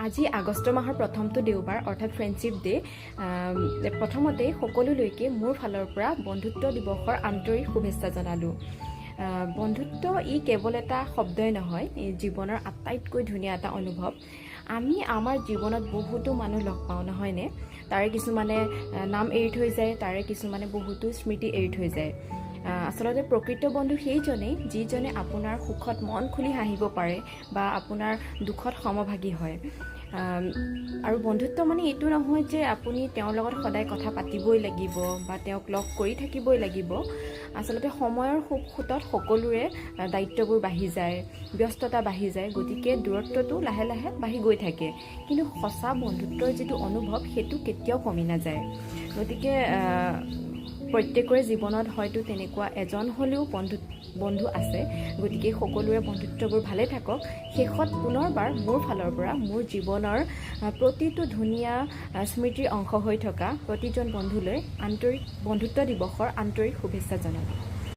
আজি আগষ্ট মাহৰ প্ৰথমটো দেওবাৰ অৰ্থাৎ ফ্ৰেণ্ডশ্বিপ ডে। প্ৰথমতে সকলোলৈকে মোৰ ফালৰ পৰা বন্ধুত্ব দিৱসৰ আন্তৰিক শুভেচ্ছা জনালোঁ। বন্ধুত্ব ই কেৱল এটা শব্দই নহয়, জীৱনৰ আটাইতকৈ ধুনীয়া এটা অনুভৱ। আমি আমাৰ জীৱনত বহুতো মানুহ লগ পাওঁ নহয়নে? তাৰে কিছুমানে নাম এৰি থৈ যায়, তাৰে কিছুমানে বহুতো স্মৃতি এৰি থৈ যায়। আচলতে প্ৰকৃত বন্ধু সেইজনেই যিজনে আপোনাৰ সুখত মন খুলি হাঁহিব পাৰে বা আপোনাৰ দুখত সমভাগী হয়। আৰু বন্ধুত্ব মানে এইটো নহয় যে আপুনি তেওঁৰ লগত সদায় কথা পাতিবই লাগিব বা তেওঁক লগ কৰি থাকিবই লাগিব। আচলতে সময়ৰ সোঁতত সকলোৰে দায়িত্ববোৰ বাঢ়ি যায়, ব্যস্ততা বাঢ়ি যায়, গতিকে দূৰত্বটো লাহে লাহে বাঢ়ি গৈ থাকে। কিন্তু সঁচা বন্ধুত্বৰ যিটো অনুভৱ সেইটো কেতিয়াও কমি নাযায়। গতিকে প্ৰত্যেকৰে জীৱনত হয়তো তেনেকুৱা এজন হ'লেও বন্ধু আছে। গতিকে সকলোৰে বন্ধুত্ববোৰ ভালে থাকক। শেষত পুনৰবাৰ মোৰ ফালৰ পৰা মোৰ জীৱনৰ প্ৰতিটো ধুনীয়া স্মৃতিৰ অংশ হৈ থকা প্ৰতিজন বন্ধুলৈ বন্ধুত্ব দিৱসৰ আন্তৰিক শুভেচ্ছা জনালোঁ।